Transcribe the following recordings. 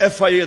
FIA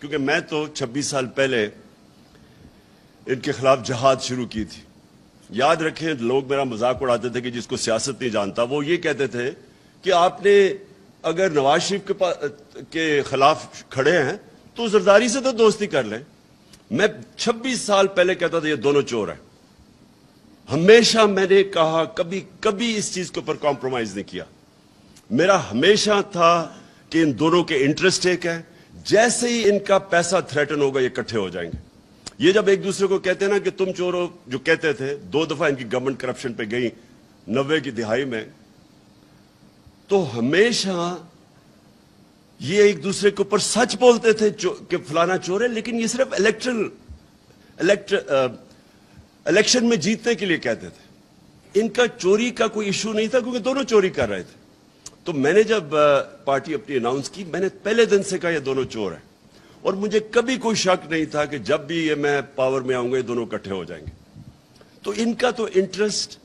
کیونکہ میں تو 26 سال پہلے ان کے خلاف جہاد شروع کی تھی. یاد رکھیں, لوگ میرا مذاق اڑاتے تھے کہ جس کو سیاست نہیں جانتا, وہ یہ کہتے تھے کہ آپ نے اگر نواز شریف کے خلاف کھڑے ہیں تو زرداری سے تو دوستی کر لیں. میں 26 سال پہلے کہتا تھا یہ دونوں چور ہیں. ہمیشہ میں نے کہا, کبھی اس چیز کے اوپر کمپرومائز نہیں کیا. میرا ہمیشہ تھا کہ ان دونوں کے انٹرسٹ ایک ہے. جیسے ہی ان کا پیسہ تھریٹن ہوگا یہ اکٹھے ہو جائیں گے. یہ جب ایک دوسرے کو کہتے ہیں نا کہ تم چور ہو, جو کہتے تھے, 2 دفعہ ان کی گورنمنٹ کرپشن پہ گئی 90 کی دہائی میں, تو ہمیشہ یہ ایک دوسرے کے اوپر سچ بولتے تھے کہ فلانا چور ہے, لیکن یہ صرف الیکشن میں جیتنے کے لیے کہتے تھے. ان کا چوری کا کوئی ایشو نہیں تھا کیونکہ دونوں چوری کر رہے تھے. تو میں نے جب پارٹی اپنی اناؤنس کی, میں نے پہلے دن سے کہا یہ دونوں چور ہیں, اور مجھے کبھی کوئی شک نہیں تھا کہ جب بھی یہ میں پاور میں آؤں گا یہ دونوں اکٹھے ہو جائیں گے. تو ان کا تو انٹرسٹ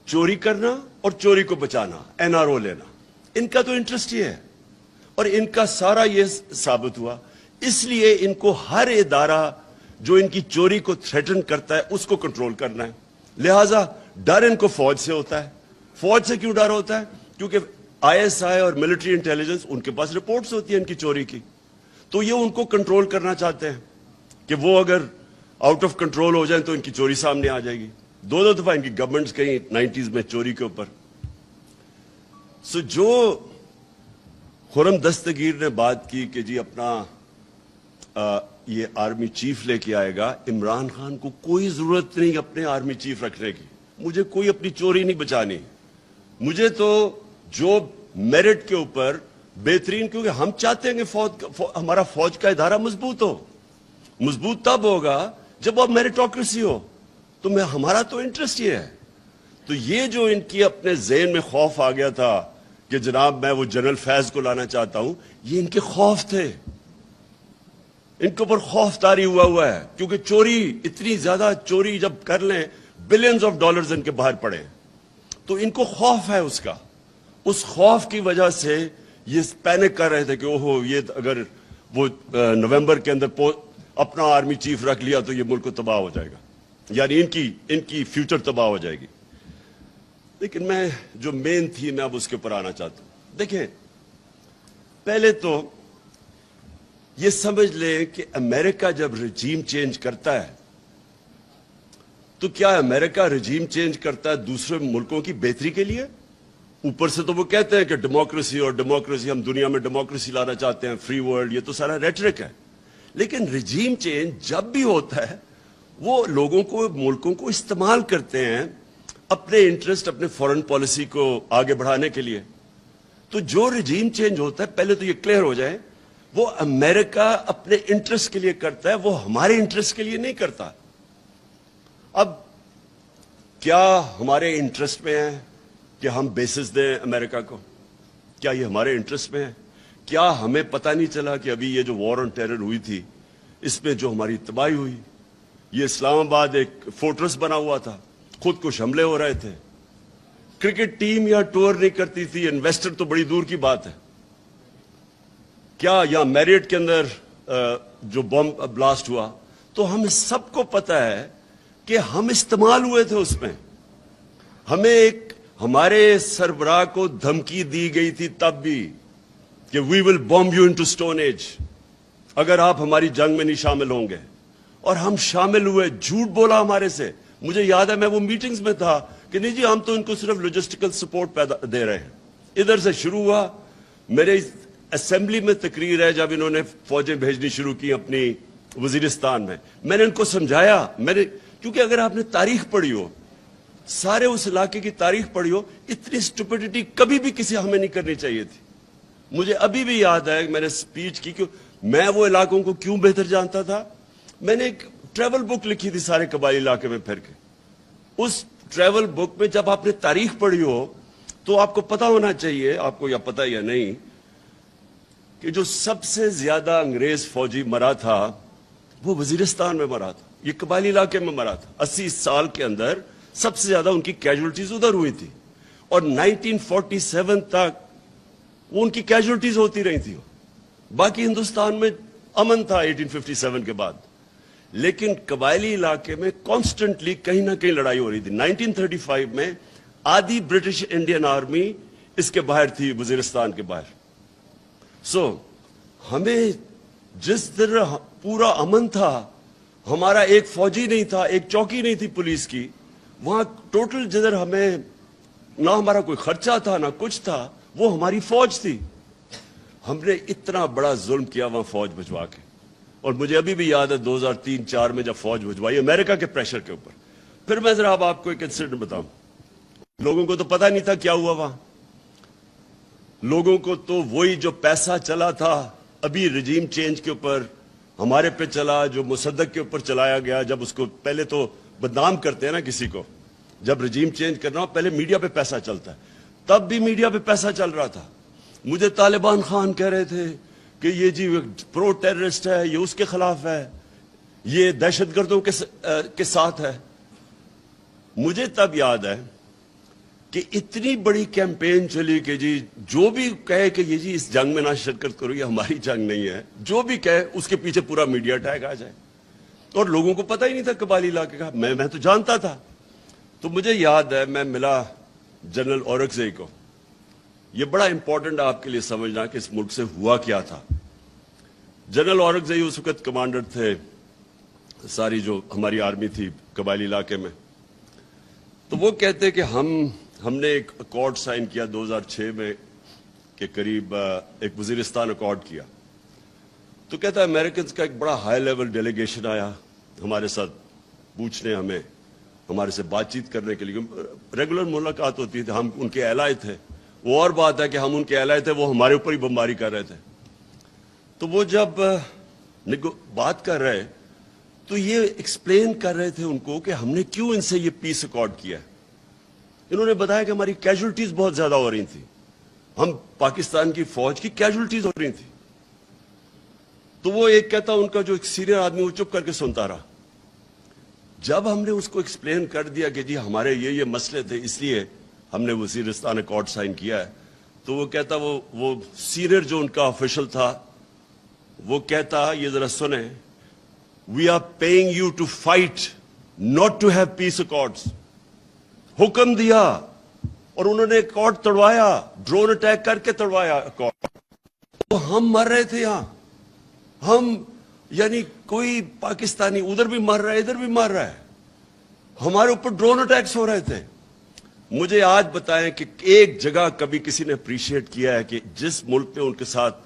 چوری کرنا اور چوری کو بچانا, NRO لینا, ان کا تو انٹرسٹ یہ ہے. اور ان کا سارا یہ ثابت ہوا. اس لیے ان کو ہر ادارہ جو ان کی چوری کو تھریٹن کرتا ہے اس کو کنٹرول کرنا ہے. لہٰذا ڈر ان کو فوج سے ہوتا ہے. فوج سے کیوں ڈر ہوتا ہے؟ کیونکہ ISI اور ملٹری انٹیلیجنس ان کے پاس رپورٹس ہوتی ہیں ان کی چوری کی. تو یہ ان کو کنٹرول کرنا چاہتے ہیں کہ وہ اگر آؤٹ آف کنٹرول ہو جائیں تو ان کی چوری سامنے آ جائے گی. 2 دفعہ ان کی گورنمنٹس گئی 90s میں چوری کے اوپر. سو جو خرم دستگیر نے بات کی کہ جی اپنا یہ آرمی چیف لے کے آئے گا, عمران خان کو کوئی ضرورت نہیں اپنے آرمی چیف رکھنے کی. مجھے کوئی اپنی چوری نہیں بچانی. مجھے تو جو میرٹ کے اوپر بہترین, کیونکہ ہم چاہتے ہیں کہ ہمارا فوج کا ادارہ مضبوط ہو. مضبوط تب ہوگا جب اب میرٹوکریسی ہو. تو ہمارا تو انٹرسٹ یہ ہے. تو یہ جو ان کی اپنے ذہن میں خوف آ گیا تھا کہ جناب میں وہ جنرل فیض کو لانا چاہتا ہوں, یہ ان کے خوف تھے. ان کے اوپر خوف طاری ہوا ہے, کیونکہ چوری, اتنی زیادہ چوری جب کر لیں, بلینز آف ڈالرز ان کے باہر پڑے, تو ان کو خوف ہے اس کا. اس خوف کی وجہ سے یہ پینک کر رہے تھے کہ اوہو, یہ اگر وہ نومبر کے اندر اپنا آرمی چیف رکھ لیا تو یہ ملک کو تباہ ہو جائے گا, یعنی ان کی فیوچر تباہ ہو جائے گی. لیکن میں جو مین تھی میں اب اس کے اوپر آنا چاہتا ہوں. دیکھیں, پہلے تو یہ سمجھ لیں کہ امریکہ جب رجیم چینج کرتا ہے تو کیا امریکہ رجیم چینج کرتا ہے دوسرے ملکوں کی بہتری کے لیے؟ اوپر سے تو وہ کہتے ہیں کہ ڈیموکریسی اور ڈیموکریسی, ہم دنیا میں ڈیموکریسی لانا چاہتے ہیں, فری ورلڈ, یہ تو سارا ریٹرک ہے. لیکن رجیم چینج جب بھی ہوتا ہے وہ لوگوں کو, ملکوں کو استعمال کرتے ہیں اپنے انٹرسٹ, اپنے فورن پالیسی کو آگے بڑھانے کے لیے. تو جو رجیم چینج ہوتا ہے, پہلے تو یہ کلیئر ہو جائے, وہ امریکہ اپنے انٹرسٹ کے لیے کرتا ہے, وہ ہمارے انٹرسٹ کے لیے نہیں کرتا. اب کیا ہمارے انٹرسٹ میں ہے کہ ہم بیسز دیں امریکہ کو؟ کیا یہ ہمارے انٹرسٹ میں ہے؟ کیا ہمیں پتہ نہیں چلا کہ ابھی یہ جو وار آن ٹیرر ہوئی تھی, اس میں جو ہماری تباہی ہوئی, یہ اسلام آباد ایک فورٹرس بنا ہوا تھا, خود کش حملے ہو رہے تھے, کرکٹ ٹیم یا ٹور نہیں کرتی تھی, انویسٹر تو بڑی دور کی بات ہے. کیا یہاں میریٹ کے اندر جو بم بلاسٹ ہوا, تو ہم سب کو پتا ہے کہ ہم استعمال ہوئے تھے اس میں. ہمیں ہمارے سربراہ کو دھمکی دی گئی تھی تب بھی کہ we will bomb you into stone age, اگر آپ ہماری جنگ میں نہیں شامل ہوں گے. اور ہم شامل ہوئے, جھوٹ بولا ہمارے سے. مجھے یاد ہے میں وہ میٹنگز میں تھا کہ نہیں جی ہم تو ان کو صرف لاجسٹیکل سپورٹ دے رہے ہیں. ادھر سے شروع ہوا. میرے اسمبلی میں تقریر ہے جب انہوں نے فوجیں بھیجنی شروع کی اپنی وزیرستان میں. میں نے ان کو سمجھایا, کیونکہ اگر آپ نے تاریخ پڑھی ہو, سارے اس علاقے کی تاریخ پڑھی ہو, اتنی اسٹوپیڈیٹی کبھی بھی کسی ہمیں نہیں کرنی چاہیے تھی. مجھے ابھی بھی یاد ہے میں نے سپیچ کی کہ میں وہ علاقوں کو کیوں بہتر جانتا تھا. میں نے ایک ٹریول بک لکھی تھی سارے قبائلی علاقے میں پھر کے. اس ٹریول بک میں جب آپ نے تاریخ پڑھی ہو تو آپ کو پتا ہونا چاہیے, آپ کو یا پتا یا نہیں, کہ جو سب سے زیادہ انگریز فوجی مرا تھا وہ وزیرستان میں مرا تھا, یہ قبائلی علاقے میں مرا تھا. 80 سال کے اندر سب سے زیادہ ان کی کیجولٹیز ادھر ہوئی تھی, اور 1947 تک وہ ان کی کیجولٹیز ہوتی رہی تھی. باقی ہندوستان میں امن تھا 1857 کے بعد، لیکن قبائلی علاقے میں کانسٹنٹلی کہیں نہ کہیں لڑائی ہو رہی تھی۔ 1935 میں آدھی برٹش انڈین آرمی اس کے باہر تھی، وزیرستان کے باہر۔ ہمیں جس طرح پورا امن تھا، ہمارا ایک فوجی نہیں تھا، ایک چوکی نہیں تھی پولیس کی، وہاں ٹوٹل جدھر ہمیں نہ ہمارا کوئی خرچہ تھا نہ کچھ تھا، وہ ہماری فوج تھی۔ ہم نے اتنا بڑا ظلم کیا وہاں فوج بھجوا کے، اور مجھے ابھی بھی یاد ہے 2003-04 میں جب فوج بھجوائی امریکہ کے پریشر کے اوپر۔ پھر میں ذرا اب آپ کو ایک انسیڈنٹ بتاؤں، لوگوں کو تو پتہ نہیں تھا کیا ہوا وہاں، لوگوں کو تو وہی جو پیسہ چلا تھا ابھی رجیم چینج کے اوپر ہمارے پہ چلا، جو مصدق کے اوپر چلایا گیا، جب اس کو پہلے تو بدنام کرتے ہیں نا کسی کو، جب رجیم چینج کرنا ہو پہلے میڈیا پہ پیسہ چلتا ہے، تب بھی میڈیا پہ پیسہ چل رہا تھا۔ مجھے طالبان خان کہہ رہے تھے کہ یہ جی پرو ٹیررسٹ ہے، یہ اس کے خلاف ہے، یہ دہشت گردوں کے ساتھ ہے۔ مجھے تب یاد ہے کہ اتنی بڑی کیمپین چلی کہ جی جو بھی کہے کہ یہ جی اس جنگ میں نہ شرکت کرو، یہ ہماری جنگ نہیں ہے، جو بھی کہے اس کے پیچھے پورا میڈیا ٹیگ آ جائے، اور لوگوں کو پتہ ہی نہیں تھا قبائلی علاقے کا۔ میں تو جانتا تھا۔ تو مجھے یاد ہے میں ملا جنرل اورکزئی کو، یہ بڑا امپورٹنٹ آپ کے لیے سمجھنا کہ اس ملک سے ہوا کیا تھا۔ جنرل اورکزئی اس وقت کمانڈر تھے ساری جو ہماری آرمی تھی قبائلی علاقے میں۔ تو وہ کہتے کہ ہم نے ایک اکارڈ سائن کیا 2006 میں کے قریب، ایک وزیرستان اکارڈ کیا۔ تو کہتا ہے امریکنز کا ایک بڑا ہائی لیول ڈیلیگیشن آیا ہمارے ساتھ پوچھنے، ہمارے سے بات چیت کرنے کے لیے، ریگولر ملاقات ہوتی تھی، ہم ان کے ایلائی تھے۔ وہ اور بات ہے کہ ہم ان کے ایلائی تھے، وہ ہمارے اوپر ہی بمباری کر رہے تھے۔ تو وہ جب بات کر رہے تو یہ ایکسپلین کر رہے تھے ان کو کہ ہم نے کیوں ان سے یہ پیس اکارڈ کیا ہے۔ انہوں نے بتایا کہ ہماری کیجولٹیز بہت زیادہ ہو رہی تھیں، ہم پاکستان کی فوج کی کیجولٹیز ہو رہی تھیں۔ تو وہ ایک کہتا ان کا جو ایک سینئر آدمی وہ چپ کر کے سنتا رہا۔ جب ہم نے اس کو ایکسپلین کر دیا کہ جی ہمارے یہ مسئلے تھے اس لیے ہم نے وزیرستان اکارڈ سائن کیا ہے، تو وہ کہتا وہ سینئر جو ان کا آفیشل تھا وہ کہتا یہ ذرا سنیں، we are paying you to fight not to have peace accords. حکم دیا اور انہوں نے اکارڈ توڑوایا، ڈرون اٹیک کر کے توڑوایا اکارڈ۔ تو ہم مر رہے تھے یہاں، ہم یعنی کوئی پاکستانی ادھر بھی مر رہا ہے ادھر بھی مر رہا ہے، ہمارے اوپر ڈرون اٹیکس ہو رہے تھے۔ مجھے آج بتائیں کہ ایک جگہ کبھی کسی نے اپریشیٹ کیا ہے کہ جس ملک نے ان کے ساتھ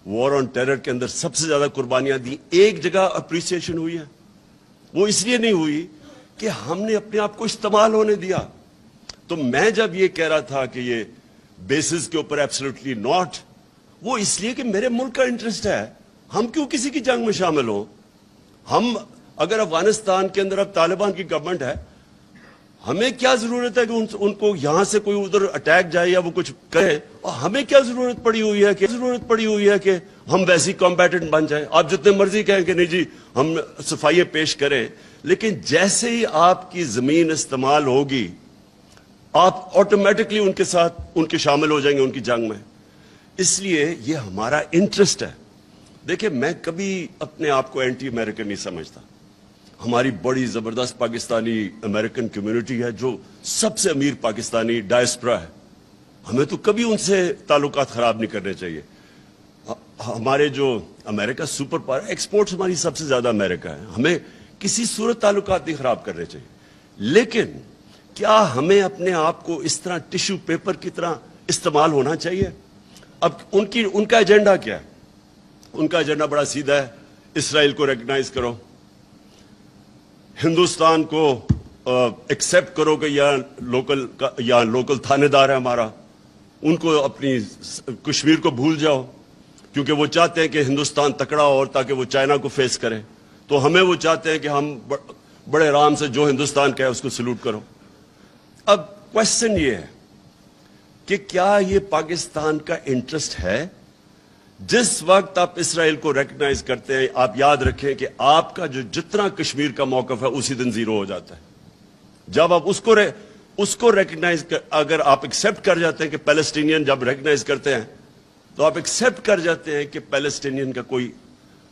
وار آن ٹیرر کے اندر سب سے زیادہ قربانیاں دی، ایک جگہ اپریسیشن ہوئی ہے؟ وہ اس لیے نہیں ہوئی کہ ہم نے اپنے آپ کو استعمال ہونے دیا۔ تو میں جب یہ کہہ رہا تھا کہ یہ بیسز کے اوپر ایبسلیوٹلی ناٹ، وہ اس لیے کہ میرے ملک کا انٹرسٹ ہے، ہم کیوں کسی کی جنگ میں شامل ہوں؟ ہم اگر افغانستان کے اندر اب طالبان کی گورنمنٹ ہے، ہمیں کیا ضرورت ہے کہ ان کو یہاں سے کوئی ادھر اٹیک جائے یا وہ کچھ کرے، اور ہمیں کیا ضرورت پڑی ہوئی ہے کہ ہم ویسی کمبیٹنٹ بن جائیں۔ آپ جتنے مرضی کہیں کہ نہیں جی ہم صفائییں پیش کریں، لیکن جیسے ہی آپ کی زمین استعمال ہوگی آپ آٹومیٹکلی ان کے ساتھ ان کے شامل ہو جائیں گے ان کی جنگ میں۔ اس لیے یہ ہمارا انٹرسٹ ہے۔ دیکھیں میں کبھی اپنے آپ کو اینٹی امریکن نہیں سمجھتا، ہماری بڑی زبردست پاکستانی امریکن کمیونٹی ہے جو سب سے امیر پاکستانی ڈائسپرا ہے، ہمیں تو کبھی ان سے تعلقات خراب نہیں کرنے چاہیے۔ ہمارے جو امریکہ سپر پاور ایکسپورٹس ہماری سب سے زیادہ امریکہ ہے، ہمیں کسی صورت تعلقات نہیں خراب کرنے چاہیے، لیکن کیا ہمیں اپنے آپ کو اس طرح ٹیشو پیپر کی طرح استعمال ہونا چاہیے؟ اب ان کا ایجنڈا کیا ہے؟ ان کا ایجنڈا بڑا سیدھا ہے، اسرائیل کو ریکگنائز کرو، ہندوستان کو ایکسپٹ کرو کہ یہاں لوکل تھانے دار ہے ہمارا، ان کو اپنی کشمیر کو بھول جاؤ، کیونکہ وہ چاہتے ہیں کہ ہندوستان تکڑا ہو اور تاکہ وہ چائنا کو فیس کرے، تو ہمیں وہ چاہتے ہیں کہ ہم بڑے آرام سے جو ہندوستان کا ہے اس کو سلوٹ کرو۔ اب کوشچن یہ ہے کہ کیا یہ پاکستان کا انٹرسٹ ہے؟ جس وقت آپ اسرائیل کو ریکگنائز کرتے ہیں، آپ یاد رکھیں کہ آپ کا جو جتنا کشمیر کا موقف ہے اسی دن زیرو ہو جاتا ہے۔ جب آپ اس کو ریکگنائز اگر آپ ایکسپٹ کر جاتے ہیں کہ پیلسٹینین جب ریکگنائز کرتے ہیں تو آپ ایکسپٹ کر جاتے ہیں کہ پیلسٹینین کا کوئی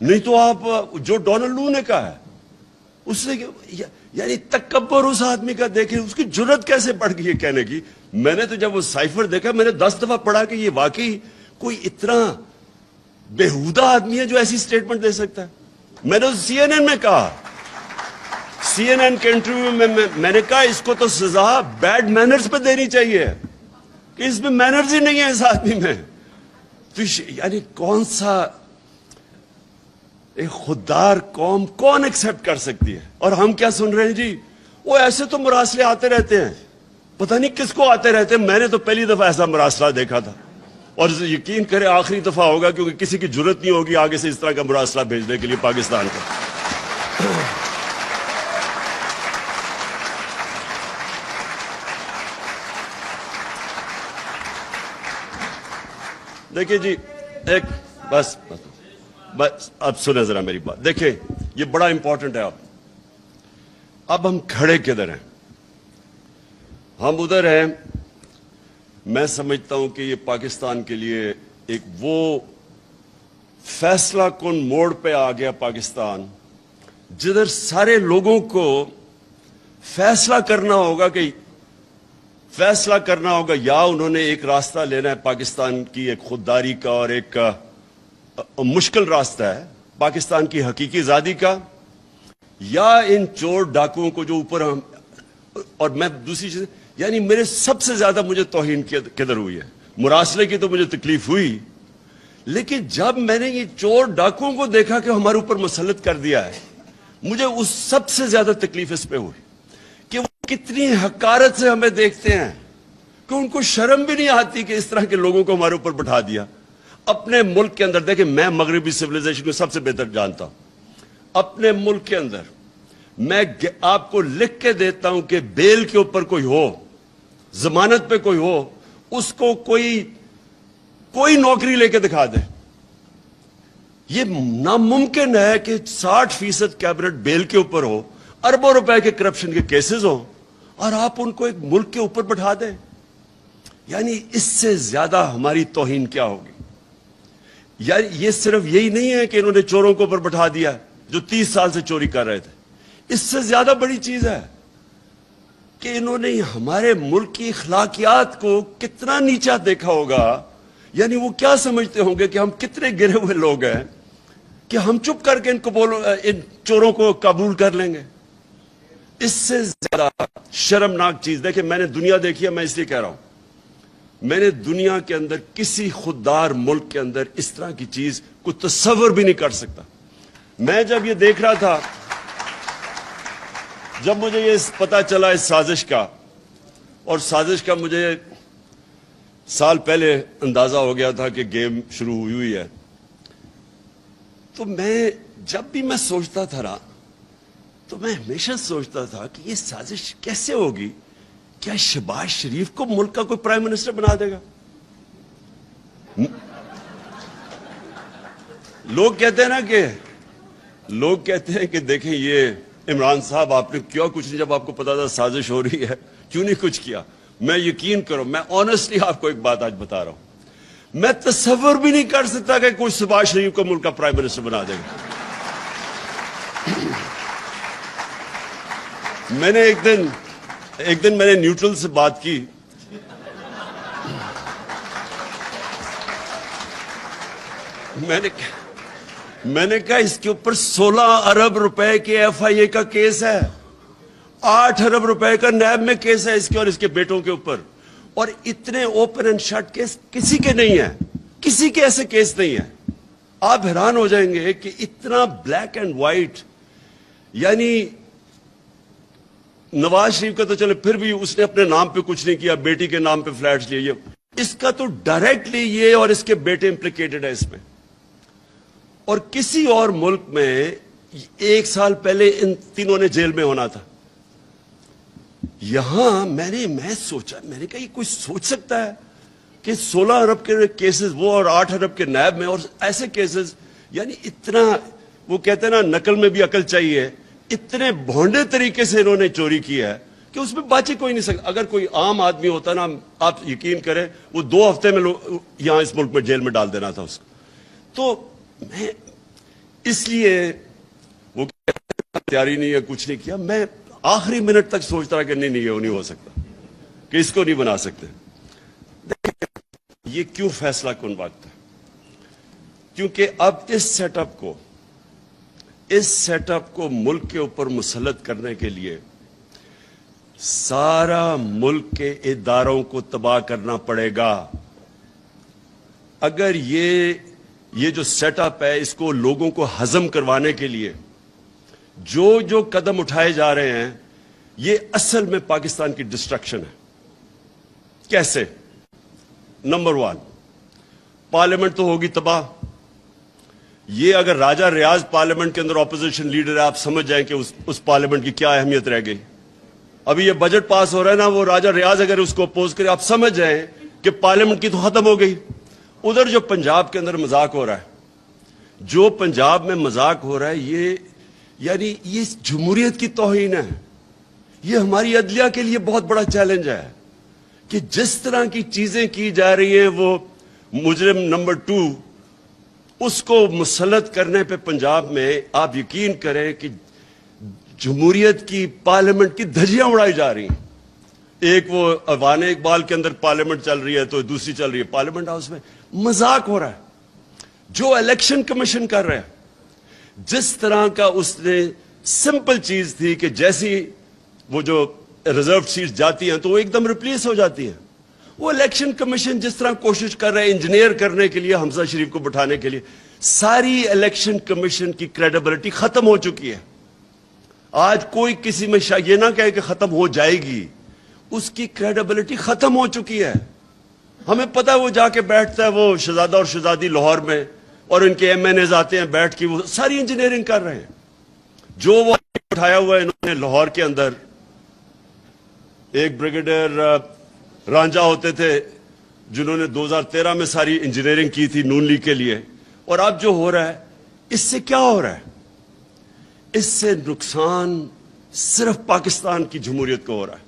نہیں تو آپ جو ڈونلڈ لو نے کہا ہے اس نے یعنی تکبر اس آدمی کا دیکھیں, اس کی جرت کیسے بڑھ گئی ہے کہنے کی. میں نے تو جب وہ سائفر دیکھا میں نے 10 دفعہ پڑھا کہ یہ واقعی کوئی اتنا بےہودہ آدمی ہے جو ایسی سٹیٹمنٹ دے سکتا ہے. میں نے سی این این میں کہا, سی این این کے انٹرویو میں نے کہا اس کو تو سزا بیڈ مینرز پہ دینی چاہیے کہ اس میں مینرز ہی نہیں ہے اس آدمی میں. تو یعنی کون سا ایک خوددار قوم کون ایکسپٹ کر سکتی ہے؟ اور ہم کیا سن رہے ہیں جی, وہ ایسے تو مراسلے آتے رہتے ہیں, پتہ نہیں کس کو آتے رہتے ہیں. میں نے تو پہلی دفعہ ایسا مراسلہ دیکھا تھا, اور یقین کرے آخری دفعہ ہوگا, کیونکہ کسی کی جرت نہیں ہوگی آگے سے اس طرح کا مراسلہ بھیجنے کے لیے پاکستان کو. دیکھیں جی, ایک بس اب سنیں ذرا میری بات. دیکھیں یہ بڑا امپورٹنٹ ہے. اب ہم کھڑے کدھر ہیں؟ ہم ادھر ہیں. میں سمجھتا ہوں کہ یہ پاکستان کے لیے ایک وہ فیصلہ کن موڑ پہ آ گیا پاکستان, جدھر سارے لوگوں کو فیصلہ کرنا ہوگا یا انہوں نے ایک راستہ لینا ہے پاکستان کی ایک خودداری کا, اور ایک مشکل راستہ ہے پاکستان کی حقیقی آزادی کا, یا ان چور ڈاکوؤں کو جو اوپر ہم. اور میں دوسری چیز, یعنی میرے سب سے زیادہ مجھے توہین کدھر ہوئی ہے؟ مراسلے کی تو مجھے تکلیف ہوئی, لیکن جب میں نے یہ چور ڈاکوؤں کو دیکھا کہ ہمارے اوپر مسلط کر دیا ہے, مجھے اس سب سے زیادہ تکلیف اس پہ ہوئی کہ وہ کتنی حقارت سے ہمیں دیکھتے ہیں, کہ ان کو شرم بھی نہیں آتی کہ اس طرح کے لوگوں کو ہمارے اوپر بٹھا دیا. اپنے ملک کے اندر دیکھیں, میں مغربی سویلائزیشن کو سب سے بہتر جانتا ہوں. اپنے ملک کے اندر میں آپ کو لکھ کے دیتا ہوں کہ بیل کے اوپر کوئی ہو, ضمانت پہ کوئی ہو, اس کو کوئی نوکری لے کے دکھا دے. یہ ناممکن ہے کہ 60% کیبنٹ بیل کے اوپر ہو, اربوں روپے کے کرپشن کے کیسز ہوں, اور آپ ان کو ایک ملک کے اوپر بٹھا دیں. یعنی اس سے زیادہ ہماری توہین کیا ہوگی؟ یعنی یہ صرف یہی نہیں ہے کہ انہوں نے چوروں کو اوپر بٹھا دیا جو 30 سال سے چوری کر رہے تھے. اس سے زیادہ بڑی چیز ہے کہ انہوں نے ہمارے ملک کی اخلاقیات کو کتنا نیچا دیکھا ہوگا. یعنی وہ کیا سمجھتے ہوں گے کہ ہم کتنے گرے ہوئے لوگ ہیں کہ ہم چپ کر کے ان چوروں کو قبول کر لیں گے. اس سے زیادہ شرمناک چیز, دیکھیں میں نے دنیا دیکھی ہے, میں اس لیے کہہ رہا ہوں, میں نے دنیا کے اندر کسی خوددار ملک کے اندر اس طرح کی چیز کو تصور بھی نہیں کر سکتا. میں جب یہ دیکھ رہا تھا, جب مجھے یہ پتا چلا اس سازش کا, اور سازش کا مجھے سال پہلے اندازہ ہو گیا تھا کہ گیم شروع ہوئی ہے, تو میں جب بھی میں سوچتا تھا نا, تو میں ہمیشہ سوچتا تھا کہ یہ سازش کیسے ہوگی. کیا شہباز شریف کو ملک کا کوئی پرائم منسٹر بنا دے گا؟ لوگ کہتے ہیں کہ دیکھیں یہ عمران صاحب آپ نے کیا کچھ نہیں, جب آپ کو پتا تھا سازش ہو رہی ہے کیوں نہیں کچھ کیا. میں یقین کرو, میں آنیسٹلی آپ کو ایک بات آج بتا رہا ہوں, میں تصور بھی نہیں کر سکتا کہ کوئی شہباز شریف کو ملک کا پرائم منسٹر بنا دے گا. میں نے ایک دن میں نے نیوٹرل سے بات کی, میں نے کہا اس کے اوپر 16 ارب روپے کے ایف آئی اے کا کیس ہے, 8 ارب روپے کا نیب میں کیس ہے اس کے اور اس کے بیٹوں کے اوپر, اور اتنے اوپن اینڈ شٹ کیس کسی کے نہیں ہیں, کسی کے ایسے کیس نہیں ہیں. آپ حیران ہو جائیں گے کہ اتنا بلیک اینڈ وائٹ. یعنی نواز شریف کا تو چلے پھر بھی اس نے اپنے نام پہ کچھ نہیں کیا, بیٹی کے نام پہ فلیٹس لیے, اس کا تو ڈائریکٹلی یہ اور اس کے بیٹے امپلیکیٹڈ ہے اس میں. اور کسی اور ملک میں 1 سال پہلے ان تینوں نے جیل میں ہونا تھا. یہاں میں سوچا, میں نے کہا یہ کوئی سوچ سکتا ہے کہ 16 ارب کے کیسز وہ اور 8 ارب کے نیب میں, اور ایسے کیسز. یعنی اتنا, وہ کہتے ہیں نا نقل میں بھی عقل چاہیے, اتنے بھونڈے طریقے سے انہوں نے چوری کی ہے کہ اس میں بچ کوئی نہیں سکتا. اگر کوئی عام آدمی ہوتا نا, آپ یقین کریں, وہ 2 ہفتے میں یہاں اس ملک میں جیل میں ڈال دینا تھا اس کو. تو میں اس لیے وہ تیاری نہیں ہے, کچھ نہیں کیا. میں آخری منٹ تک سوچتا رہا کہ نہیں وہ نہیں ہو سکتا, کہ اس کو نہیں بنا سکتے. یہ کیوں فیصلہ کن وقت ہے؟ کیونکہ اب اس سیٹ اپ کو ملک کے اوپر مسلط کرنے کے لیے سارا ملک کے اداروں کو تباہ کرنا پڑے گا. اگر یہ جو سیٹ اپ ہے, اس کو لوگوں کو ہضم کروانے کے لیے جو قدم اٹھائے جا رہے ہیں, یہ اصل میں پاکستان کی ڈسٹرکشن ہے. کیسے؟ نمبر 1, پارلیمنٹ تو ہوگی تباہ. یہ اگر راجہ ریاض پارلیمنٹ کے اندر اپوزیشن لیڈر ہے, آپ سمجھ جائیں کہ اس پارلیمنٹ کی کیا اہمیت رہ گئی. ابھی یہ بجٹ پاس ہو رہا ہے نا, وہ راجہ ریاض اگر اس کو اپوز کرے, آپ سمجھ جائیں کہ پارلیمنٹ کی تو ختم ہو گئی. ادھر جو پنجاب کے اندر مذاق ہو رہا ہے, جو پنجاب میں مذاق ہو رہا ہے, یہ جمہوریت کی توہین ہے. یہ ہماری عدلیہ کے لیے بہت بڑا چیلنج ہے کہ جس طرح کی چیزیں کی جا رہی ہیں, وہ مجرم نمبر 2 اس کو مسلط کرنے پہ پنجاب میں آپ یقین کریں کہ جمہوریت کی پارلیمنٹ کی دھجیاں اڑائی جا رہی ہیں. ایک وہ اوان اقبال کے اندر پارلیمنٹ چل رہی ہے, تو دوسری چل رہی ہے پارلیمنٹ ہاؤس میں. مذاق ہو رہا ہے. جو الیکشن کمیشن کر رہے ہیں, جس طرح کا اس نے سمپل چیز تھی کہ جیسی وہ جو ریزرو سیٹس جاتی ہیں تو وہ ایک دم ریپلیس ہو جاتی ہیں, وہ الیکشن کمیشن جس طرح کوشش کر رہے ہیں انجینئر کرنے کے لیے حمزہ شریف کو بٹھانے کے لیے, ساری الیکشن کمیشن کی کریڈیبلٹی ختم ہو چکی ہے. آج کوئی کسی میں یہ نہ کہے کہ ختم ہو جائے گی, اس کی کریڈیبلٹی ختم ہو چکی ہے. ہمیں پتہ ہے وہ جا کے بیٹھتا ہے, وہ شہزادہ اور شہزادی لاہور میں, اور ان کے MNAs آتے ہیں بیٹھ کے, وہ ساری انجینئرنگ کر رہے ہیں. جو وہ اٹھایا ہوا ہے انہوں نے لاہور کے اندر, ایک بریگیڈیئر رانجھا ہوتے تھے جنہوں نے 2013 میں ساری انجینئرنگ کی تھی نون لیگ کے لیے. اور اب جو ہو رہا ہے, اس سے کیا ہو رہا ہے؟ اس سے نقصان صرف پاکستان کی جمہوریت کو ہو رہا ہے.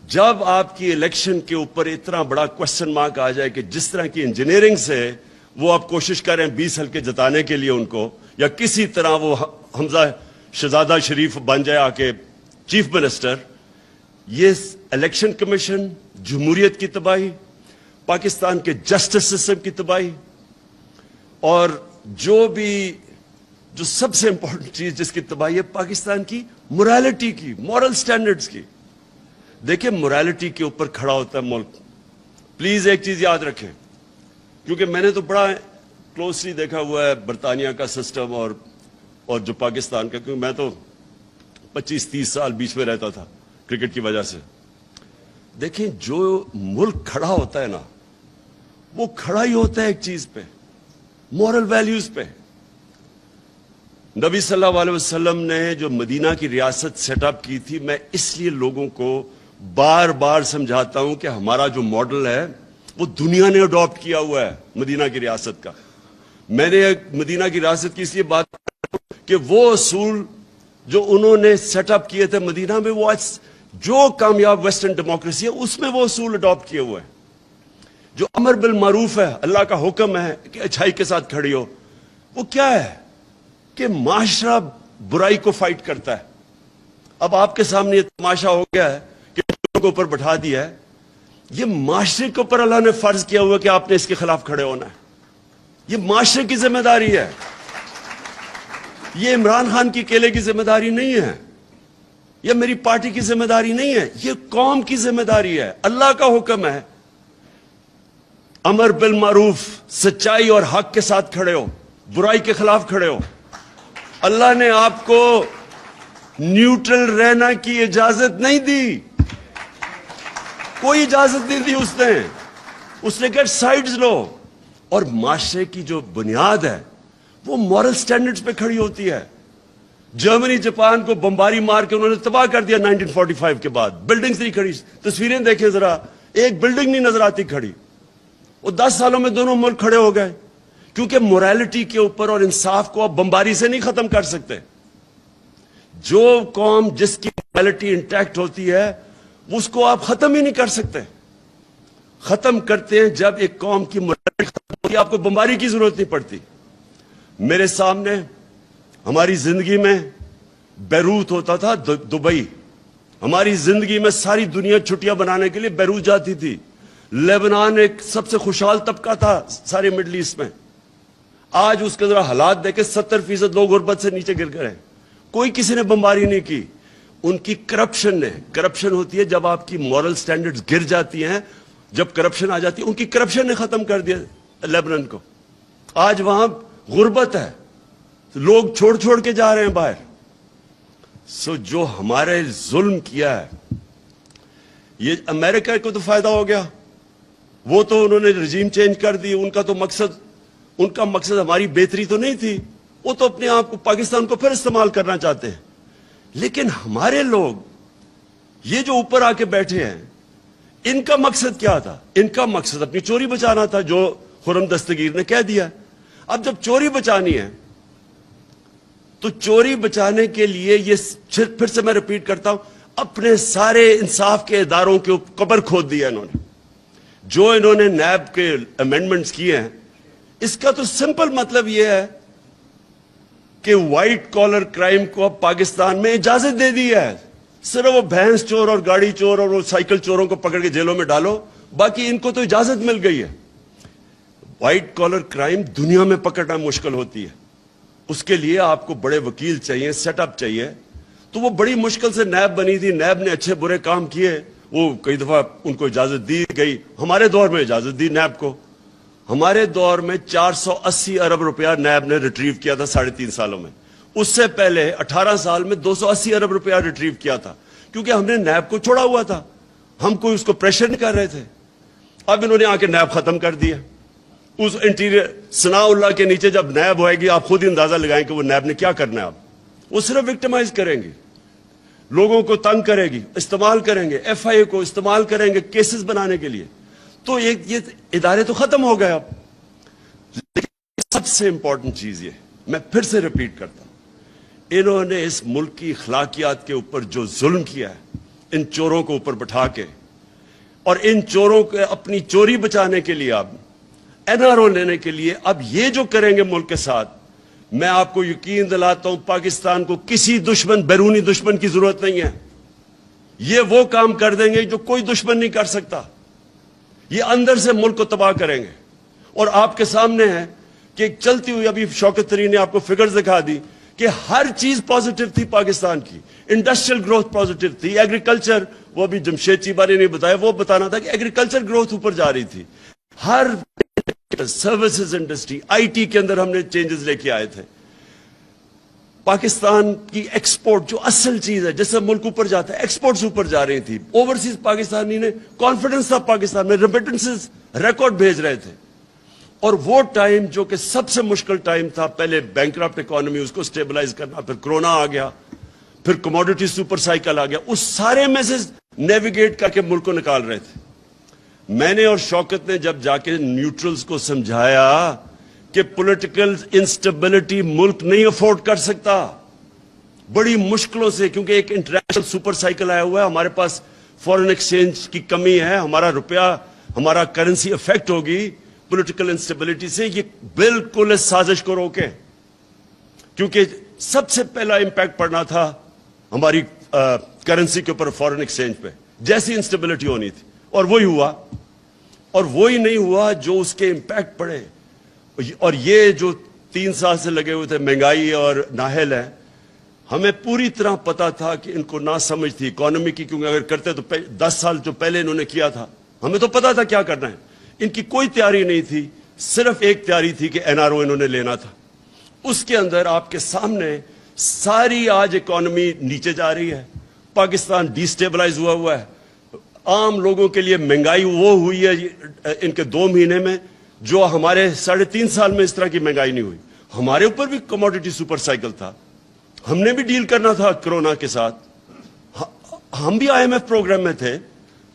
جب آپ کی الیکشن کے اوپر اتنا بڑا کوشچن مارک آ جائے کہ جس طرح کی انجینئرنگ سے وہ آپ کوشش کر رہے ہیں 20 حلقے جتانے کے لیے ان کو, یا کسی طرح وہ حمزہ شہزادہ شریف بن جائے آ کے چیف منسٹر, یہ الیکشن کمیشن, جمہوریت کی تباہی, پاکستان کے جسٹس سسٹم کی تباہی, اور جو سب سے امپورٹنٹ چیز جس کی تباہی ہے پاکستان کی مورالٹی کی, مورل سٹینڈرڈز کی. دیکھیں مورالٹی کے اوپر کھڑا ہوتا ہے ملک. پلیز ایک چیز یاد رکھیں, کیونکہ میں نے تو بڑا کلوزلی دیکھا ہوا ہے برطانیہ کا سسٹم اور جو پاکستان کا, کیونکہ میں تو 25-30 سال بیچ میں رہتا تھا کرکٹ کی وجہ سے. دیکھیں جو ملک کھڑا ہوتا ہے نا, وہ کھڑا ہی ہوتا ہے ایک چیز پہ, مورل ویلیوز پہ. نبی صلی اللہ علیہ وسلم نے جو مدینہ کی ریاست سیٹ اپ کی تھی, میں اس لیے لوگوں کو بار بار سمجھاتا ہوں کہ ہمارا جو ماڈل ہے وہ دنیا نے اڈاپٹ کیا ہوا ہے مدینہ کی ریاست کا. میں نے مدینہ کی ریاست کی اس لیے بات کہ وہ اصول جو انہوں نے سیٹ اپ کیے تھے مدینہ میں, وہ جو کامیاب ویسٹرن ڈیموکریسی ہے اس میں وہ اصول اڈاپٹ کیے ہوئے ہیں. جو امر بالمعروف ہے, اللہ کا حکم ہے کہ اچھائی کے ساتھ کھڑی ہو, وہ کیا ہے کہ معاشرہ برائی کو فائٹ کرتا ہے. اب آپ کے سامنے یہ تماشا ہو گیا ہے کہ لوگوں کو اوپر بٹھا دیا ہے. یہ معاشرے کے اوپر اللہ نے فرض کیا ہوا کہ آپ نے اس کے خلاف کھڑے ہونا ہے. یہ معاشرے کی ذمہ داری ہے, یہ عمران خان کی اکیلے کی ذمہ داری نہیں ہے, یہ میری پارٹی کی ذمہ داری نہیں ہے, یہ قوم کی ذمہ داری ہے. اللہ کا حکم ہے امر بالمعروف, سچائی اور حق کے ساتھ کھڑے ہو, برائی کے خلاف کھڑے ہو. اللہ نے آپ کو نیوٹرل رہنا کی اجازت نہیں دی, کوئی اجازت نہیں دی اس نے کہا سائیڈز لو. اور معاشرے کی جو بنیاد ہے وہ مورل سٹینڈرڈز پہ کھڑی ہوتی ہے. جرمنی جاپان کو بمباری مار کے انہوں نے تباہ کر دیا 1945 کے بعد, بلڈنگز نہیں کھڑی. تصویریں دیکھیں ذرا, ایک بلڈنگ نہیں نظر آتی کھڑی. وہ 10 سالوں میں دونوں ملک کھڑے ہو گئے, کیونکہ مورالٹی کے اوپر اور انصاف کو آپ بمباری سے نہیں ختم کر سکتے. جو قوم جس کی مورالٹی انٹیکٹ ہوتی ہے اس کو آپ ختم ہی نہیں کر سکتے. ختم کرتے ہیں جب ایک قوم کی مورالٹی ختم ہوتی ہے, آپ کو بمباری کی ضرورت نہیں پڑتی. میرے سامنے ہماری زندگی میں بیروت ہوتا تھا دبئی. ہماری زندگی میں ساری دنیا چھٹیاں بنانے کے لیے بیروت جاتی تھی. لیبنان ایک سب سے خوشحال طبقہ تھا سارے مڈل ایسٹ میں. آج اس کے ذرا حالات دیکھیں, 70% لوگ غربت سے نیچے گر گئے. کوئی کسی نے بمباری نہیں کی. ان کی کرپشن نے, کرپشن ہوتی ہے جب آپ کی مورل سٹینڈرڈز گر جاتی ہیں, جب کرپشن آ جاتی ہے, ان کی کرپشن نے ختم کر دیا لیبنان کو. آج وہاں غربت ہے, لوگ چھوڑ چھوڑ کے جا رہے ہیں باہر. جو ہمارے ظلم کیا ہے, یہ امریکہ کو تو فائدہ ہو گیا, وہ تو انہوں نے رجیم چینج کر دی. ان کا مقصد ہماری بہتری تو نہیں تھی, وہ تو اپنے آپ کو, پاکستان کو پھر استعمال کرنا چاہتے ہیں. لیکن ہمارے لوگ یہ جو اوپر آ کے بیٹھے ہیں, ان کا مقصد کیا تھا؟ ان کا مقصد اپنی چوری بچانا تھا, جو خرم دستگیر نے کہہ دیا. اب جب چوری بچانی ہے تو چوری بچانے کے لیے یہ پھر سے میں ریپیٹ کرتا ہوں, اپنے سارے انصاف کے اداروں کے قبر کھود دیا انہوں نے. جو انہوں نے نیب کے امینڈمنٹس کیے ہیں, اس کا تو سمپل مطلب یہ ہے کہ وائٹ کالر کرائم کو اب پاکستان میں اجازت دے دی ہے. صرف وہ بھینس چور اور گاڑی چور اور وہ سائیکل چوروں کو پکڑ کے جیلوں میں ڈالو, باقی ان کو تو اجازت مل گئی ہے. وائٹ کالر کرائم دنیا میں پکڑنا مشکل ہوتی ہے. اس کے لیے آپ کو بڑے وکیل چاہیے, سیٹ اپ چاہیے. تو وہ بڑی مشکل سے نیب بنی تھی, نیب نے اچھے برے کام کیے, وہ کئی دفعہ ان کو اجازت دی گئی. ہمارے دور میں اجازت دی نیب کو. ہمارے دور میں 480 ارب روپیہ نیب نے ریٹریو کیا تھا 3.5 سالوں میں. اس سے پہلے 18 سال میں 280 ارب روپیہ ریٹریو کیا تھا, کیونکہ ہم نے نیب کو چھوڑا ہوا تھا, ہم کوئی اس کو پریشر نہیں کر رہے تھے. اب انہوں نے آ کے نیب ختم کر دیا. اس انٹیریئر ثناء اللہ کے نیچے جب نیب ہوئے گی, آپ خود ہی اندازہ لگائیں کہ وہ نیب نے کیا کرنا ہے. اب وہ صرف وکٹمائز کریں گے, لوگوں کو تنگ کرے گی, استعمال کریں گے, ایف آئی اے کو استعمال کریں گے کیسز بنانے کے لیے. تو یہ ادارے تو ختم ہو گئے اب. لیکن سب سے امپورٹنٹ چیز یہ, میں پھر سے ریپیٹ کرتا ہوں, انہوں نے اس ملک کی اخلاقیات کے اوپر جو ظلم کیا ہے, ان چوروں کو اوپر بٹھا کے, اور ان چوروں کو اپنی چوری بچانے کے لیے, اب این آر او لینے کے لیے, اب یہ جو کریں گے ملک کے ساتھ, میں آپ کو یقین دلاتا ہوں پاکستان کو کسی دشمن, بیرونی دشمن کی ضرورت نہیں ہے. یہ وہ کام کر دیں گے جو کوئی دشمن نہیں کر سکتا. یہ اندر سے ملک کو تباہ کریں گے. اور آپ کے سامنے ہے کہ چلتی ہوئی, ابھی شوکت طرین نے آپ کو فگرز دکھا دی کہ ہر چیز پازیٹیو تھی پاکستان کی. انڈسٹریل گروتھ پازیٹیو تھی, ایگریکلچر, وہ بھی جمشید چیبہ نے نہیں بتایا, وہ بتانا تھا کہ ایگریکلچر گروتھ اوپر جا رہی تھی. ہر سروسز انڈسٹری, آئی ٹی کے اندر ہم نے چینجز لے کے آئے تھے. پاکستان کی ایکسپورٹ جو اصل چیز ہے, جس سے ملک اوپر جاتا ہے, ایکسپورٹس اوپر جا رہی تھی. اوورسیز پاکستانی نے کانفیڈنس تھا پاکستان میں, ریمیٹنسز ریکارڈ بھیج رہے تھے. اور وہ ٹائم جو کہ سب سے مشکل ٹائم تھا, پہلے بینکرپٹ اکانومی, اس کو سٹیبلائز کرنا, پھر کرونا آ گیا, پھر کموڈیٹی سپر سائیکل آ گیا, اس سارے میں سے نیویگیٹ کر کے ملک کو نکال رہے تھے. میں نے اور شوکت نے جب جا کے نیوٹرلز کو سمجھایا کہ پولیٹیکل انسٹیبلٹی ملک نہیں افورڈ کر سکتا, بڑی مشکلوں سے, کیونکہ ایک انٹرنیشنل سپر سائیکل آیا ہوا ہے, ہمارے پاس فورن ایکسچینج کی کمی ہے, ہمارا روپیہ, ہمارا کرنسی افیکٹ ہوگی پولیٹیکل انسٹیبلٹی سے. یہ بالکل اس سازش کو روکیں, کیونکہ سب سے پہلا امپیکٹ پڑنا تھا ہماری کرنسی کے اوپر, فورن ایکسچینج پہ, جیسی انسٹیبلٹی ہونی تھی. اور وہی ہوا, اور وہی نہیں ہوا جو اس کے امپیکٹ پڑے. اور یہ جو 3 سال سے لگے ہوئے تھے, مہنگائی اور نااہل ہے, ہمیں پوری طرح پتا تھا کہ ان کو نہ سمجھ تھی اکانومی کی, کیونکہ اگر کرتے تو 10 سال جو پہلے انہوں نے کیا تھا, ہمیں تو پتا تھا کیا کرنا ہے. ان کی کوئی تیاری نہیں تھی, صرف ایک تیاری تھی کہ این آر او انہوں نے لینا تھا. اس کے اندر آپ کے سامنے ساری آج اکانومی نیچے جا رہی ہے, پاکستان ڈی سٹیبلائز ہوا ہے. عام لوگوں کے لیے مہنگائی وہ ہوئی ہے ان کے 2 مہینے میں جو ہمارے 3.5 سال میں اس طرح کی مہنگائی نہیں ہوئی. ہمارے اوپر بھی کموڈیٹی سپر سائیکل تھا, ہم نے بھی ڈیل کرنا تھا کرونا کے ساتھ. ہم بھی آئی ایم ایف پروگرام میں تھے,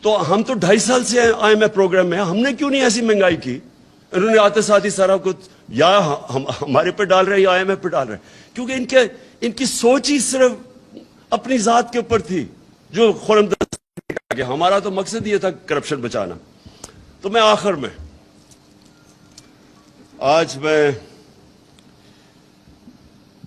تو ہم تو 2.5 سال سے آئی ایم ایف پروگرام میں ہیں, ہم نے کیوں نہیں ایسی مہنگائی کی. انہوں نے آتے ساتھ ہی سارا کچھ یا ہمارے پہ ڈال رہے یا آئی ایم ایف پہ ڈال رہے, کیونکہ ان کی سوچ ہی صرف اپنی ذات کے اوپر تھی. جو خرم کہ ہمارا تو مقصد یہ تھا کرپشن بچانا. تو میں آخر میں, آج میں